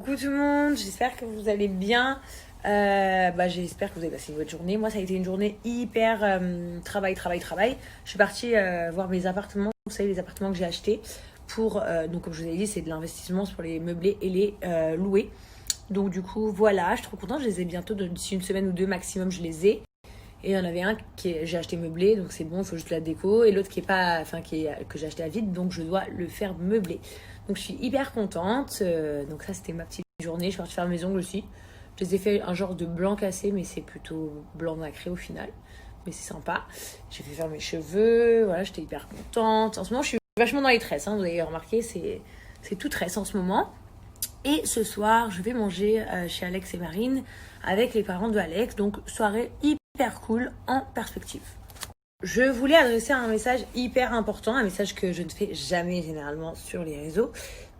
Coucou tout le monde, j'espère que vous allez bien. J'espère que vous avez passé une bonne journée. Moi, ça a été une journée hyper travail. Je suis partie voir mes appartements, vous savez, les appartements que j'ai achetés pour, donc comme je vous ai dit, c'est de l'investissement pour les meubler et les louer. Donc du coup, voilà, je suis trop contente, je les ai bientôt, d'ici une semaine ou deux maximum, je les ai. Et il y en avait un j'ai acheté meublé, donc c'est bon, il faut juste la déco. Et l'autre que j'ai acheté à vide, donc je dois le faire meubler. Donc je suis hyper contente. Donc ça, c'était ma petite journée. Je suis partie faire mes ongles aussi. Je les ai fait un genre de blanc cassé, mais c'est plutôt blanc nacré au final. Mais c'est sympa. J'ai fait faire mes cheveux. Voilà, j'étais hyper contente. En ce moment, je suis vachement dans les tresses. Vous avez remarqué, c'est tout tresse en ce moment. Et ce soir, je vais manger chez Alex et Marine avec les parents de Alex. Donc soirée hyper cool en perspective. Je voulais adresser un message hyper important, un message que je ne fais jamais généralement sur les réseaux,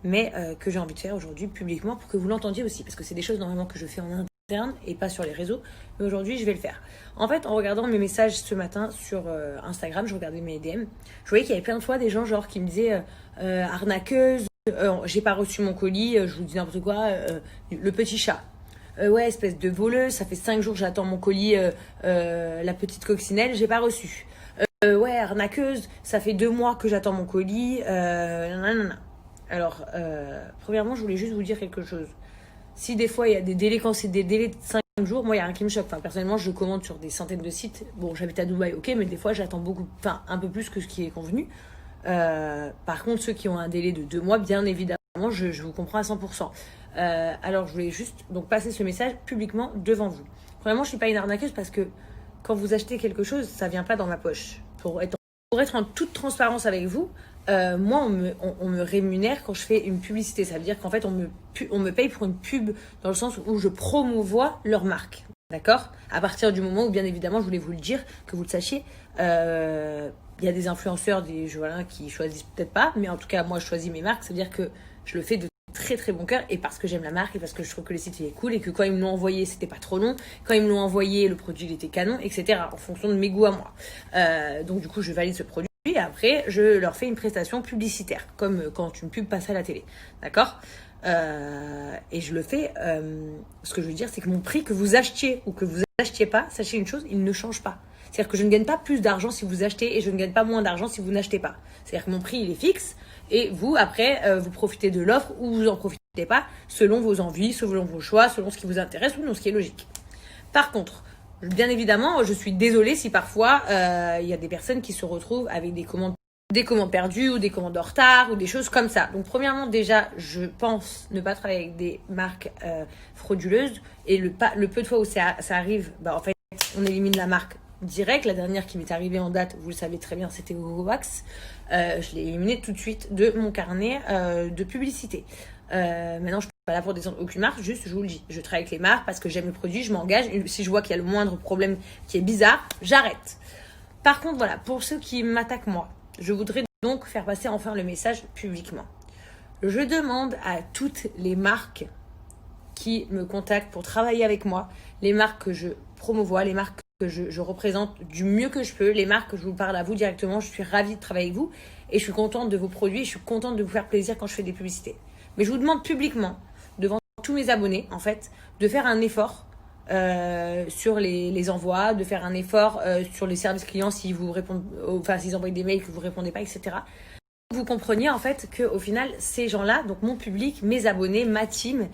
mais que j'ai envie de faire aujourd'hui publiquement pour que vous l'entendiez aussi, parce que c'est des choses normalement que je fais en interne et pas sur les réseaux, mais aujourd'hui je vais le faire. En fait, en regardant mes messages ce matin sur Instagram, je regardais mes DM, je voyais qu'il y avait plein de fois des gens genre qui me disaient arnaqueuse, j'ai pas reçu mon colis, je vous dis n'importe quoi, le petit chat. Ouais, espèce de voleuse, ça fait 5 jours que j'attends mon colis, la petite coccinelle, j'ai pas reçu. Ouais, arnaqueuse, ça fait 2 mois que j'attends mon colis. Nanana. Alors, premièrement, je voulais juste vous dire quelque chose. Si des fois il y a des délais, quand c'est des délais de 5 jours, moi il y a rien qui me choque. Enfin, personnellement, je commande sur des centaines de sites. Bon, j'habite à Dubaï, ok, mais des fois j'attends beaucoup, enfin un peu plus que ce qui est convenu. Par contre, ceux qui ont un délai de 2 mois, bien évidemment, je vous comprends à 100%. Alors, je voulais juste donc passer ce message publiquement devant vous. Premièrement, je suis pas une arnaqueuse parce que quand vous achetez quelque chose, ça vient pas dans ma poche. Pour être en toute transparence avec vous, moi, on me rémunère quand je fais une publicité. Ça veut dire qu'en fait, on me paye pour une pub dans le sens où je promouvois leur marque. D'accord ? À partir du moment où, bien évidemment, je voulais vous le dire, que vous le sachiez, il y a des influenceurs qui choisissent peut-être pas, mais en tout cas, moi, je choisis mes marques. Ça veut dire que je le fais de très très bon cœur et parce que j'aime la marque et parce que je trouve que le site il est cool et que quand ils me l'ont envoyé c'était pas trop long, quand ils me l'ont envoyé le produit il était canon, etc. en fonction de mes goûts à moi. Donc du coup je valide ce produit et après je leur fais une prestation publicitaire comme quand une pub passe à la télé, d'accord. Et je le fais, ce que je veux dire c'est que mon prix, que vous achetiez ou que vous achetiez pas, sachez une chose, il ne change pas. C'est-à-dire que je ne gagne pas plus d'argent si vous achetez et je ne gagne pas moins d'argent si vous n'achetez pas. C'est-à-dire que mon prix, il est fixe et vous, après, vous profitez de l'offre ou vous en profitez pas selon vos envies, selon vos choix, selon ce qui vous intéresse ou non, ce qui est logique. Par contre, bien évidemment, je suis désolée si parfois il y a des personnes qui se retrouvent avec des commandes perdues ou des commandes en retard ou des choses comme ça. Donc premièrement, déjà, je pense ne pas travailler avec des marques frauduleuses et le peu de fois où ça arrive, en fait, on élimine la marque direct. La dernière qui m'est arrivée en date, vous le savez très bien, c'était Gogovax. Je l'ai éliminée tout de suite de mon carnet de publicité. Maintenant, je ne suis pas là pour descendre aucune marque, juste je vous le dis. Je travaille avec les marques parce que j'aime le produit, je m'engage. Et si je vois qu'il y a le moindre problème qui est bizarre, j'arrête. Par contre, voilà, pour ceux qui m'attaquent moi, je voudrais donc faire passer enfin le message publiquement. Je demande à toutes les marques qui me contactent pour travailler avec moi, les marques que je promouvois, les marques que je représente du mieux que je peux, les marques que je vous parle à vous directement, je suis ravie de travailler avec vous et je suis contente de vos produits, je suis contente de vous faire plaisir quand je fais des publicités. Mais je vous demande publiquement, devant tous mes abonnés en fait, de faire un effort sur les envois, de faire un effort sur les services clients s'ils vous répondent, s'ils envoient des mails que vous répondez pas, etc. Vous compreniez en fait qu'au final, ces gens-là, donc mon public, mes abonnés, ma team,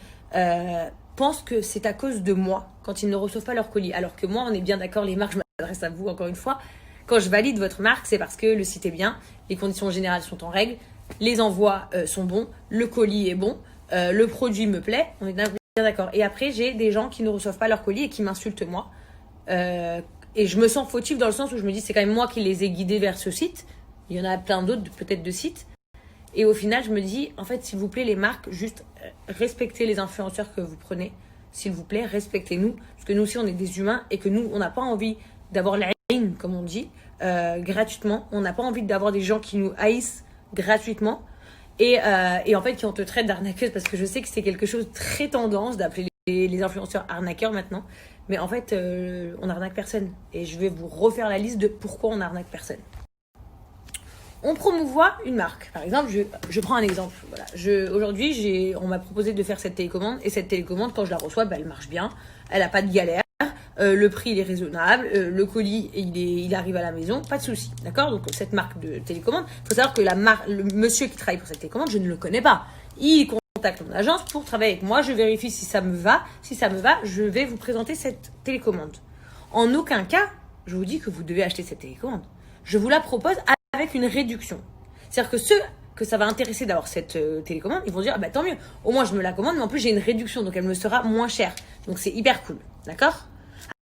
pensent que c'est à cause de moi quand ils ne reçoivent pas leur colis. Alors que moi, on est bien d'accord, les marques, je m'adresse à vous encore une fois, quand je valide votre marque, c'est parce que le site est bien, les conditions générales sont en règle, les envois sont bons, le colis est bon, le produit me plaît, on est bien d'accord. Et après, j'ai des gens qui ne reçoivent pas leur colis et qui m'insultent moi. Et je me sens fautive dans le sens où je me dis c'est quand même moi qui les ai guidés vers ce site. Il y en a plein d'autres, peut-être de sites. Et au final, je me dis, en fait, s'il vous plaît, les marques, juste respectez les influenceurs que vous prenez. S'il vous plaît, respectez-nous. Parce que nous aussi, on est des humains et que nous, on n'a pas envie d'avoir la haine, comme on dit, gratuitement. On n'a pas envie d'avoir des gens qui nous haïssent gratuitement. Et en fait, qui on te traite d'arnaqueuse. Parce que je sais que c'est quelque chose de très tendance d'appeler les influenceurs arnaqueurs maintenant. Mais en fait, on n'arnaque personne. Et je vais vous refaire la liste de pourquoi on n'arnaque personne. On promouvoit une marque. Par exemple, je prends un exemple. Voilà. Aujourd'hui, on m'a proposé de faire cette télécommande. Et cette télécommande, quand je la reçois, elle marche bien. Elle n'a pas de galère. Le prix, il est raisonnable. Le colis, il arrive à la maison. Pas de souci. D'accord? Donc, cette marque de télécommande, il faut savoir que le monsieur qui travaille pour cette télécommande, je ne le connais pas. Il contacte mon agence pour travailler avec moi. Je vérifie si ça me va. Si ça me va, je vais vous présenter cette télécommande. En aucun cas, je vous dis que vous devez acheter cette télécommande. Je vous la propose avec une réduction. C'est-à-dire que ceux que ça va intéresser d'avoir cette télécommande, ils vont dire, tant mieux, au moins je me la commande, mais en plus j'ai une réduction, donc elle me sera moins chère. Donc c'est hyper cool, d'accord?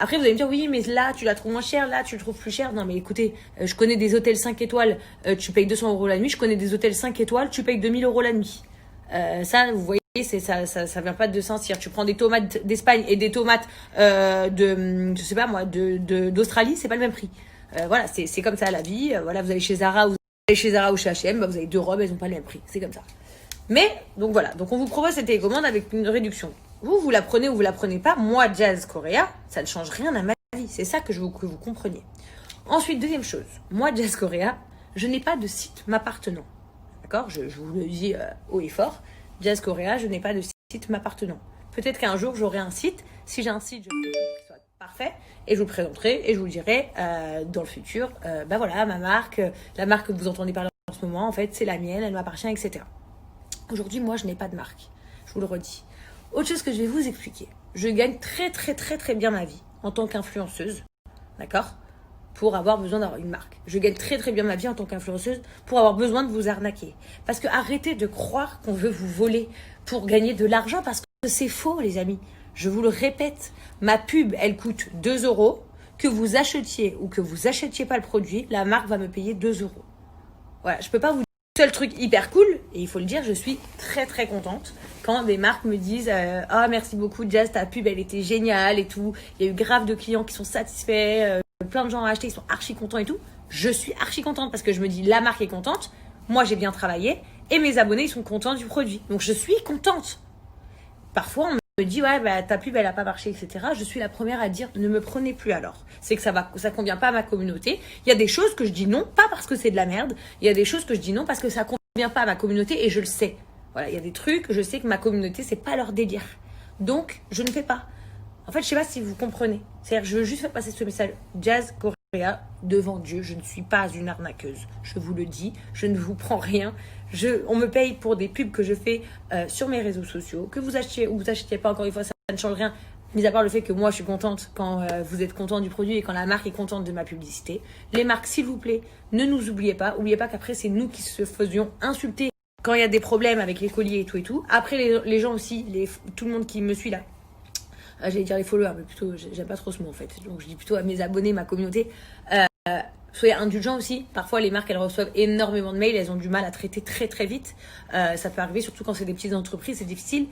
Après vous allez me dire, oui, mais là tu la trouves moins chère, là tu le trouves plus cher. Non mais écoutez, je connais des hôtels 5 étoiles, tu payes 200 € la nuit, je connais des hôtels 5 étoiles, tu payes 2000 € la nuit. Ça, vous voyez, ça vient pas de Saint-Cyr. Tu prends des tomates d'Espagne et des tomates d'Australie, c'est pas le même prix. Voilà, c'est comme ça la vie. Voilà, vous allez chez Zara, ou chez H&M, vous avez deux robes, elles n'ont pas le même prix. C'est comme ça. Mais, donc voilà. Donc on vous propose cette télécommande avec une réduction. Vous la prenez ou vous la prenez pas. Moi, Jazz Correa, ça ne change rien à ma vie. C'est ça que je veux que vous compreniez. Ensuite, deuxième chose. Moi, Jazz Correa, je n'ai pas de site m'appartenant. D'accord? Je vous le dis haut et fort. Jazz Correa, je n'ai pas de site m'appartenant. Peut-être qu'un jour, j'aurai un site. Si j'ai un site, je ferai qu'il soit parfait. Et je vous le présenterai et je vous le dirai dans le futur. Voilà, ma marque, la marque que vous entendez parler en ce moment, en fait, c'est la mienne, elle m'appartient, etc. Aujourd'hui, moi, je n'ai pas de marque. Je vous le redis. Autre chose que je vais vous expliquer. Je gagne très, très, très, très bien ma vie en tant qu'influenceuse. D'accord? Pour avoir besoin d'avoir une marque. Je gagne très très bien ma vie en tant qu'influenceuse pour avoir besoin de vous arnaquer. Parce que arrêtez de croire qu'on veut vous voler pour gagner de l'argent parce que c'est faux les amis. Je vous le répète, ma pub elle coûte 2 €. Que vous achetiez ou que vous achetiez pas le produit, la marque va me payer 2 €. Voilà, je peux pas vous dire. Seul truc hyper cool, et il faut le dire, je suis très très contente quand des marques me disent ah merci beaucoup Jazz, ta pub elle était géniale et tout. Il y a eu grave de clients qui sont satisfaits. Plein de gens ont acheté, ils sont archi contents et tout. Je suis archi contente parce que je me dis la marque est contente, moi j'ai bien travaillé et mes abonnés ils sont contents du produit. Donc je suis contente. Parfois on me dit ouais ta pub elle a pas marché, etc. Je suis la première à dire ne me prenez plus alors. C'est que ça convient pas à ma communauté. Il y a des choses que je dis non, pas parce que c'est de la merde. Il y a des choses que je dis non parce que ça convient pas à ma communauté et je le sais. Voilà, il y a des trucs, je sais que ma communauté c'est pas leur délire. Donc je ne fais pas. En fait, je sais pas si vous comprenez. C'est-à-dire, je veux juste faire passer ce message. Jazz Correa, devant Dieu, je ne suis pas une arnaqueuse. Je vous le dis, je ne vous prends rien. On me paye pour des pubs que je fais sur mes réseaux sociaux. Que vous achetiez ou vous achetiez pas, encore une fois, ça ne change rien. Mis à part le fait que moi, je suis contente quand vous êtes content du produit et quand la marque est contente de ma publicité. Les marques, s'il vous plaît, ne nous oubliez pas. N'oubliez pas qu'après, c'est nous qui se faisions insulter quand il y a des problèmes avec les colliers et tout et tout. Après, les gens aussi, tout le monde qui me suit là. J'allais dire les followers, mais plutôt, j'aime pas trop ce mot en fait. Donc je dis plutôt à mes abonnés, ma communauté. Soyez indulgents aussi. Parfois, les marques, elles reçoivent énormément de mails. Elles ont du mal à traiter très très vite. Ça peut arriver, surtout quand c'est des petites entreprises, c'est difficile.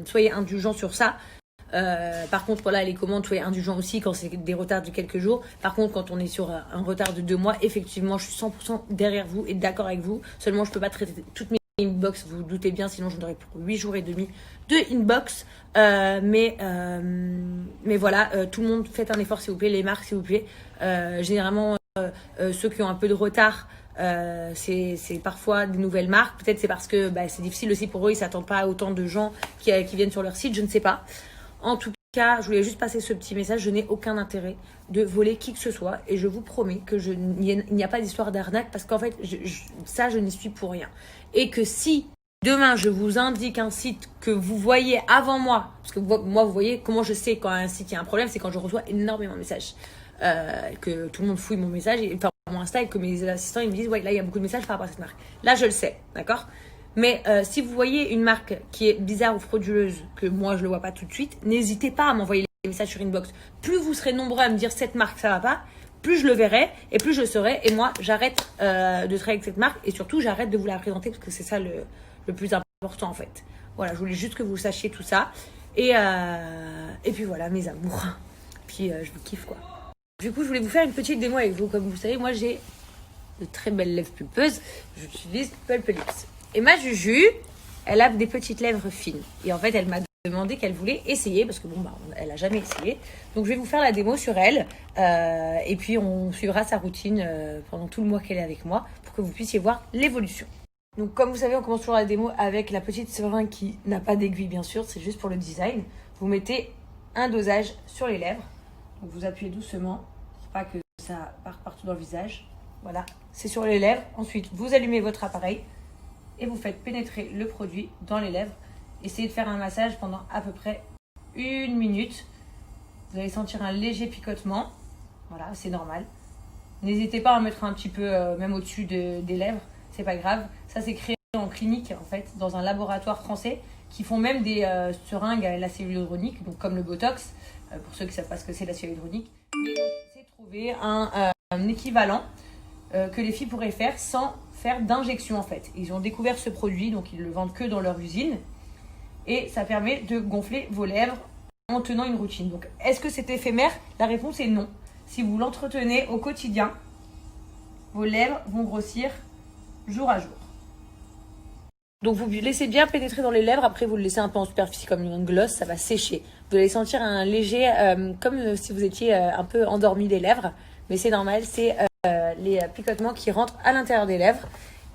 Soyez indulgents sur ça. Par contre, voilà, les commandes, soyez indulgents aussi quand c'est des retards de quelques jours. Par contre, quand on est sur un retard de 2 mois, effectivement, je suis 100% derrière vous et d'accord avec vous. Seulement, je peux pas traiter toutes mes inbox, vous vous doutez bien, sinon j'en aurais pour 8 jours et demi de inbox. Mais voilà, tout le monde, faites un effort s'il vous plaît, les marques s'il vous plaît. Généralement, ceux qui ont un peu de retard, c'est parfois des nouvelles marques. Peut-être c'est parce que c'est difficile aussi pour eux, ils s'attendent pas à autant de gens qui viennent sur leur site, je ne sais pas. En tout cas, je voulais juste passer ce petit message. Je n'ai aucun intérêt de voler qui que ce soit. Et je vous promets que il n'y a pas d'histoire d'arnaque parce qu'en fait, je n'y suis pour rien. Et que si demain, je vous indique un site que vous voyez avant moi, parce que moi, vous voyez comment je sais quand un site il y a un problème, c'est quand je reçois énormément de messages. Que tout le monde fouille mon message, enfin mon Insta, et que mes assistants ils me disent ouais là il y a beaucoup de messages par rapport à cette marque. Là je le sais, d'accord. Mais si vous voyez une marque qui est bizarre ou frauduleuse, que moi je le vois pas tout de suite, n'hésitez pas à m'envoyer les messages sur inbox. Plus vous serez nombreux à me dire cette marque ça va pas, plus je le verrai et plus je le saurai. Et moi j'arrête de travailler avec cette marque et surtout j'arrête de vous la présenter parce que c'est ça le plus important en fait. Voilà, je voulais juste que vous sachiez tout ça. Et puis voilà mes amours. Puis je vous kiffe quoi. Du coup je voulais vous faire une petite démo avec vous. Comme vous savez, moi j'ai de très belles lèvres pulpeuses. J'utilise Pulp Lips. Et ma Juju, elle a des petites lèvres fines. Et en fait, elle m'a demandé qu'elle voulait essayer, parce que bon, bah, elle a jamais essayé. Donc je vais vous faire la démo sur elle, et puis on suivra sa routine pendant tout le mois qu'elle est avec moi, pour que vous puissiez voir l'évolution. Donc comme vous savez, on commence toujours la démo avec la petite seringue qui n'a pas d'aiguille bien sûr, c'est juste pour le design. Vous mettez un dosage sur les lèvres, donc vous appuyez doucement, pour pas que ça parte partout dans le visage. Voilà, c'est sur les lèvres. Ensuite, vous allumez votre appareil et vous faites pénétrer le produit dans les lèvres. Essayez de faire un massage pendant à peu près 1 minute. Vous allez sentir un léger picotement. Voilà, c'est normal. N'hésitez pas à en mettre un petit peu même au-dessus des lèvres. C'est pas grave. Ça, c'est créé en clinique, en fait, dans un laboratoire français qui font même des seringues à l'acide hyaluronique, donc comme le Botox, pour ceux qui ne savent pas ce que c'est l'acide hyaluronique. Mais c'est trouver un équivalent que les filles pourraient faire sans faire d'injection, en fait. Ils ont découvert ce produit, donc ils le vendent que dans leur usine. Et ça permet de gonfler vos lèvres en tenant une routine. Donc, est-ce que c'est éphémère? La réponse est non. Si vous l'entretenez au quotidien, vos lèvres vont grossir jour à jour. Donc, vous laissez bien pénétrer dans les lèvres. Après, vous le laissez un peu en superficie comme une gloss. Ça va sécher. Vous allez sentir un léger... comme si vous étiez un peu endormi des lèvres. Mais c'est normal. C'est les picotements qui rentrent à l'intérieur des lèvres.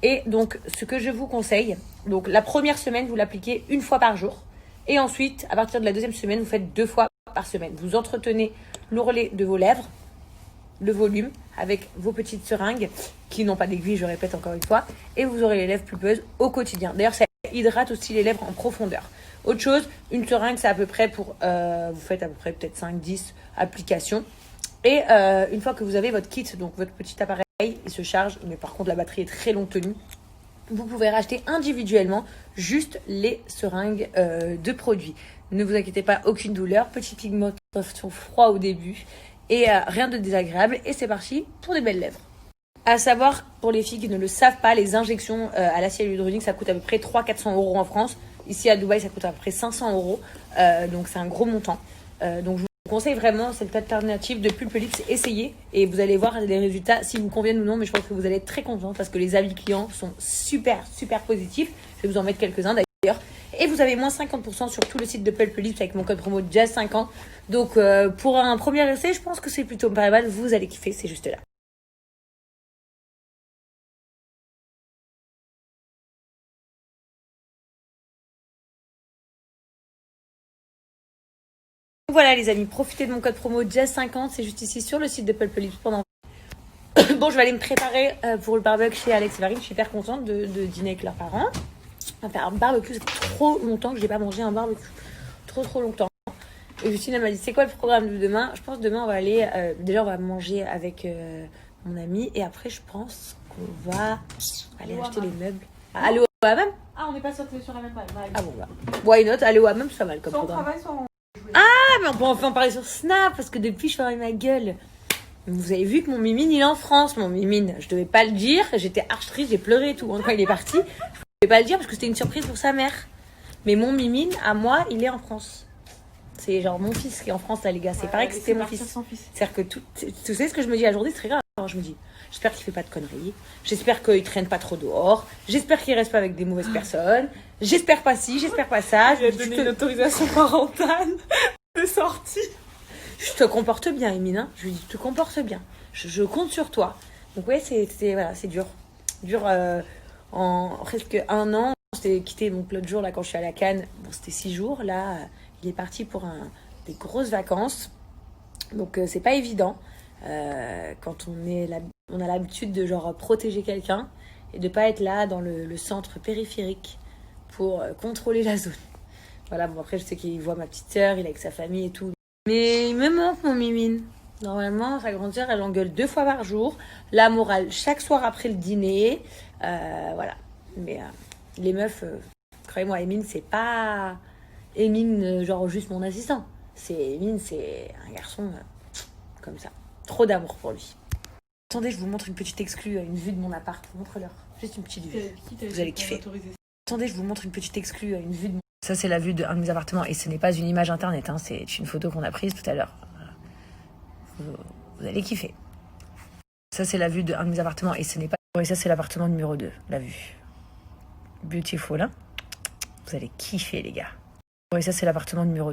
Et donc, ce que je vous conseille, donc la première semaine, vous l'appliquez 1 fois par jour. Et ensuite, à partir de la 2e semaine, vous faites 2 fois par semaine. Vous entretenez l'ourlet de vos lèvres, le volume, avec vos petites seringues, qui n'ont pas d'aiguille, je répète encore une fois. Et vous aurez les lèvres pulpeuses au quotidien. D'ailleurs, ça hydrate aussi les lèvres en profondeur. Autre chose, une seringue, c'est à peu près pour... vous faites à peu près peut-être 5-10 applications. Et une fois que vous avez votre kit, donc votre petit appareil, il se charge, mais par contre la batterie est très longue tenue. Vous pouvez racheter individuellement juste les seringues de produits. Ne vous inquiétez pas, aucune douleur, petit pigmentation froid au début et rien de désagréable. Et c'est parti pour des belles lèvres. À savoir, pour les filles qui ne le savent pas, les injections à l'acide hyaluronique, ça coûte à peu près 300-400 € en France. Ici à Dubaï, ça coûte à peu près 500 €. Donc c'est un gros montant. Donc je vous conseille vraiment cette alternative de Pulpelix. Essayez et vous allez voir les résultats si vous conviennent ou non. Mais je pense que vous allez être très content parce que les avis clients sont super positifs. Je vais vous en mettre quelques-uns d'ailleurs. Et vous avez moins 50% sur tout le site de Pulpelix avec mon code promo Jazz50. Donc pour un premier essai, je pense que c'est plutôt pas mal. Vous allez kiffer, c'est juste là. Voilà les amis, profitez de mon code promo Jazz50, c'est juste ici sur le site de Pulpelix pendant... Bon, je vais aller me préparer pour le barbecue chez Alex et Marine, je suis hyper contente de dîner avec leurs parents. On va faire un barbecue, ça fait trop longtemps que je n'ai pas mangé un barbecue, trop longtemps. Et Justine elle m'a dit, c'est quoi le programme de demain? Je pense demain on va aller, déjà on va manger avec mon ami et après je pense qu'on va aller acheter les meubles. Aller au hammam? Ah, on n'est pas sauté sur la même page. Ah bon bah, why not, aller au hammam c'est pas mal comme Soit on programme. travaille, soit on... Ah, mais on peut enfin en parler sur Snap, parce que depuis, je ferme ma gueule. Vous avez vu que mon mimine, il est en France, mon mimine. Je devais pas le dire, j'étais archi triste, j'ai pleuré et tout. Quand il est parti, je devais pas le dire parce que c'était une surprise pour sa mère. Mais mon mimine, à moi, il est en France. C'est genre mon fils qui est en France, là, les gars. C'est pareil que c'était mon fils. C'est-à-dire que tu sais ce que je me dis aujourd'hui, c'est très grave. Alors, je me dis, j'espère qu'il fait pas de conneries. J'espère qu'il traîne pas trop dehors. J'espère qu'il reste pas avec des mauvaises personnes. J'espère pas ci, j'espère pas ça. Il a donné une autorisation parentale de sortie. Je te comporte bien, Emine. Hein. Je lui dis, tu te comportes bien. Je compte sur toi. Donc ouais, voilà, c'est dur. Dur en presque 1 an. On s'est quitté donc l'autre jour là quand je suis à la Cannes. Bon, c'était 6 jours. Là, il est parti pour des grosses vacances. Donc c'est pas évident quand on a l'habitude de genre protéger quelqu'un et de pas être là dans le centre périphérique pour contrôler la zone. Voilà, bon après je sais qu'il voit ma petite sœur, il est avec sa famille et tout. Mais il me manque mon mimine. Normalement, sa grande sœur, elle engueule 2 fois par jour. La morale, chaque soir après le dîner. Voilà. Mais les meufs, croyez-moi, Emine, c'est pas... Emine, genre juste mon assistant. Emine, c'est un garçon comme ça. Trop d'amour pour lui. Attendez, je vous montre une petite exclue, une vue de mon appart. Montre-leur. Juste une petite vue. Vous allez kiffer. Attendez, je vous montre une petite exclue, une vue de mon... Ça, c'est la vue d'un de mes appartements. Et ce n'est pas une image internet, hein, c'est une photo qu'on a prise tout à l'heure. Vous allez kiffer. Ça, c'est la vue d'un de mes appartements. Et ce n'est pas... Et ça, c'est l'appartement numéro 2, la vue. Beautiful, hein? Vous allez kiffer, les gars. Ouais, ça, c'est l'appartement numéro 2.